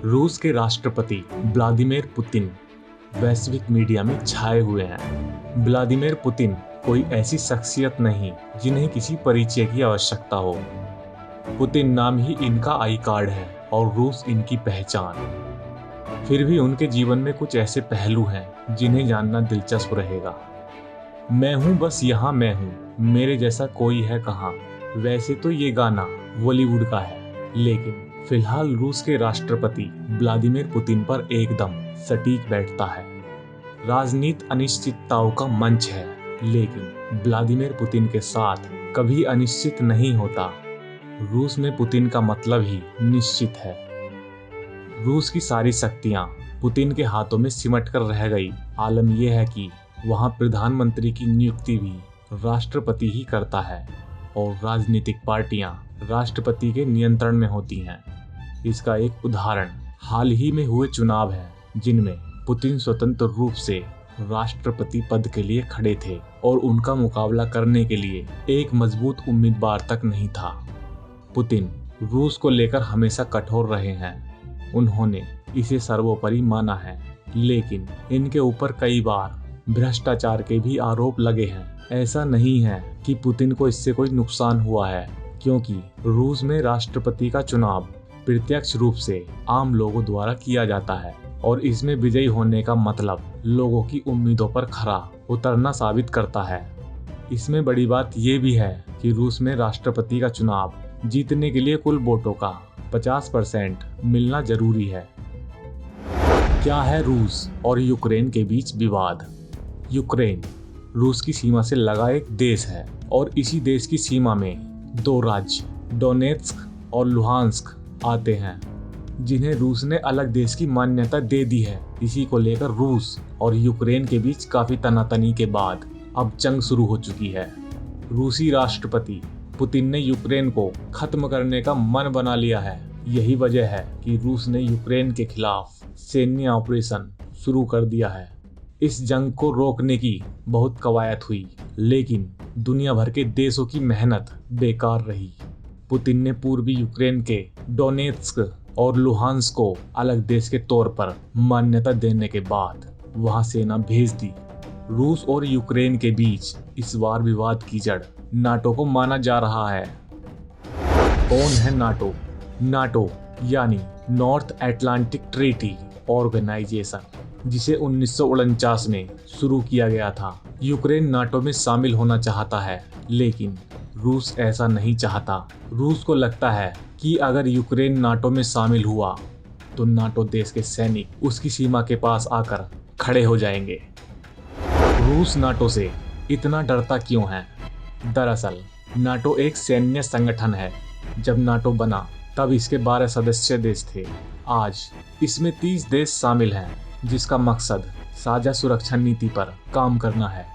रूस के राष्ट्रपति व्लादिमीर पुतिन वैश्विक मीडिया में छाए हुए हैं। व्लादिमीर पुतिन कोई ऐसी शख्सियत नहीं जिन्हें किसी परिचय की आवश्यकता हो। पुतिन नाम ही इनका आई कार्ड है और रूस इनकी पहचान। फिर भी उनके जीवन में कुछ ऐसे पहलू हैं जिन्हें जानना दिलचस्प रहेगा। मैं हूँ बस यहाँ मैं हूँ, मेरे जैसा कोई है कहाँ। वैसे तो ये गाना बॉलीवुड का है, लेकिन फिलहाल रूस के राष्ट्रपति व्लादिमीर पुतिन पर एकदम सटीक बैठता है। राजनीति अनिश्चितताओं का मंच है, लेकिन व्लादिमीर पुतिन के साथ कभी अनिश्चित नहीं होता। रूस में पुतिन का मतलब ही निश्चित है। रूस की सारी शक्तियां पुतिन के हाथों में सिमट कर रह गई। आलम यह है कि वहां प्रधानमंत्री की नियुक्ति भी राष्ट्रपति ही करता है और राजनीतिक पार्टियां राष्ट्रपति के नियंत्रण में होती हैं। इसका एक उदाहरण हाल ही में हुए चुनाव है, जिनमें पुतिन स्वतंत्र रूप से राष्ट्रपति पद के लिए खड़े थे और उनका मुकाबला करने के लिए एक मजबूत उम्मीदवार तक नहीं था। पुतिन रूस को लेकर हमेशा कठोर रहे हैं। उन्होंने इसे सर्वोपरि माना है, लेकिन इनके ऊपर कई बार भ्रष्टाचार के भी आरोप लगे हैं। ऐसा नहीं है कि पुतिन को इससे कोई नुकसान हुआ है, क्योंकि रूस में राष्ट्रपति का चुनाव प्रत्यक्ष रूप से आम लोगों द्वारा किया जाता है और इसमें विजयी होने का मतलब लोगों की उम्मीदों पर खरा उतरना साबित करता है। इसमें बड़ी बात यह भी है कि रूस में राष्ट्रपति का चुनाव जीतने के लिए कुल वोटों का 50% मिलना जरूरी है। क्या है रूस और यूक्रेन के बीच विवाद? यूक्रेन रूस की सीमा से लगा एक देश है और इसी देश की सीमा में दो राज्य डोनेत्स्क और लुहांस्क आते हैं, जिन्हें रूस ने अलग देश की मान्यता दे दी है। इसी को लेकर रूस और यूक्रेन के बीच काफी तनातनी के बाद अब जंग शुरू हो चुकी है। रूसी राष्ट्रपति पुतिन ने यूक्रेन को खत्म करने का मन बना लिया है। यही वजह है कि रूस ने यूक्रेन के खिलाफ सैन्य ऑपरेशन शुरू कर दिया है। इस जंग को रोकने की बहुत कवायद हुई, लेकिन दुनिया भर के देशों की मेहनत बेकार रही। पुतिन ने पूर्वी यूक्रेन के डोनेत्स्क और लुहांस्क को अलग देश के तौर पर मान्यता देने के बाद वहां सेना भेज दी। रूस और यूक्रेन के बीच इस बार विवाद की जड़ नाटो को माना जा रहा है। कौन है नाटो? नाटो यानी नॉर्थ अटलांटिक ट्रीटी ऑर्गेनाइजेशन, जिसे 1949 में शुरू किया गया था। यूक्रेन नाटो में शामिल होना चाहता है, लेकिन रूस ऐसा नहीं चाहता। रूस को लगता है कि अगर यूक्रेन नाटो में शामिल हुआ तो नाटो देश के सैनिक उसकी सीमा के पास आकर खड़े हो जाएंगे। रूस नाटो से इतना डरता क्यों है? दरअसल नाटो एक सैन्य संगठन है। जब नाटो बना तब इसके 12 सदस्य देश थे। आज इसमें 30 देश शामिल हैं, जिसका मकसद साझा सुरक्षा नीति पर काम करना है।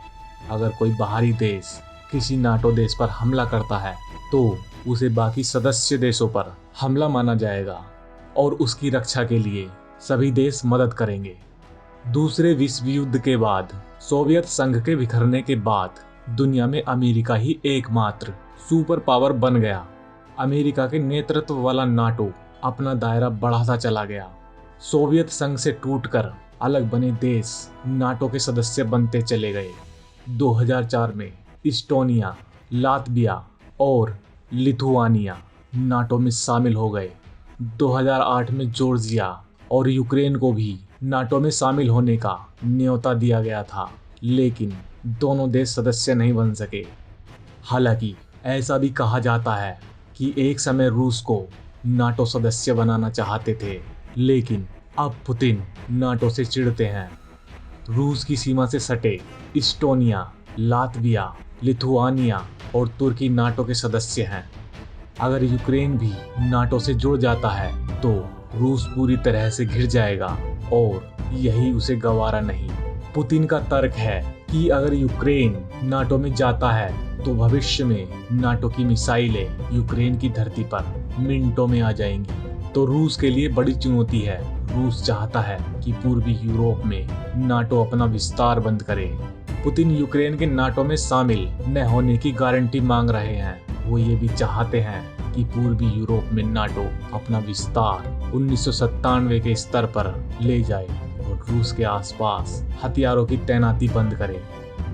अगर कोई बाहरी देश किसी नाटो देश पर हमला करता है तो उसे बाकी सदस्य देशों पर हमला माना जाएगा और उसकी रक्षा के लिए सभी देश मदद करेंगे। दूसरे विश्व युद्ध के बाद सोवियत संघ के बिखरने के बाद दुनिया में अमेरिका ही एकमात्र सुपर पावर बन गया। अमेरिका के नेतृत्व वाला नाटो अपना दायरा बढ़ाता चला गया। सोवियत संघ से टूटकर अलग बने देश नाटो के सदस्य बनते चले गए। 2004 में इस्टोनिया, लातविया और लिथुआनिया नाटो में शामिल हो गए। 2008 में जॉर्जिया और यूक्रेन को भी नाटो में शामिल होने का न्योता दिया गया था, लेकिन दोनों देश सदस्य नहीं बन सके। हालांकि ऐसा भी कहा जाता है कि एक समय रूस को नाटो सदस्य बनाना चाहते थे, लेकिन अब पुतिन नाटो से चिढ़ते हैं। रूस की सीमा से सटे इस्टोनिया, लातविया, लिथुआनिया और तुर्की नाटो के सदस्य हैं। अगर यूक्रेन भी नाटो से जुड़ जाता है तो रूस पूरी तरह से घिर जाएगा और यही उसे गवारा नहीं। पुतिन का तर्क है कि अगर यूक्रेन नाटो में जाता है तो भविष्य में नाटो की मिसाइलें यूक्रेन की धरती पर मिनटों में आ जाएंगी, तो रूस के लिए बड़ी चुनौती है। रूस चाहता है कि पूर्वी यूरोप में नाटो अपना विस्तार बंद करे। पुतिन यूक्रेन के नाटो में शामिल न होने की गारंटी मांग रहे हैं। वो ये भी चाहते हैं कि पूर्वी यूरोप में नाटो अपना विस्तार 1997 के स्तर पर ले जाए और रूस के आसपास हथियारों की तैनाती बंद करे।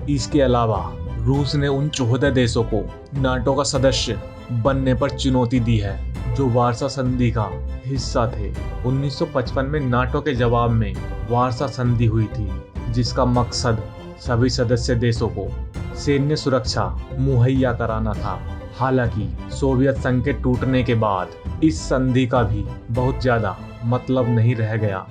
इसके अलावा रूस ने उन 14 देशों को नाटो का सदस्य बनने पर चुनौती दी है जो वार्सा संधि का हिस्सा थे। 1955 में नाटो के जवाब में वार्सा संधि हुई थी, जिसका मकसद सभी सदस्य देशों को सैन्य सुरक्षा मुहैया कराना था। हालांकि सोवियत संघ के टूटने के बाद इस संधि का भी बहुत ज्यादा मतलब नहीं रह गया।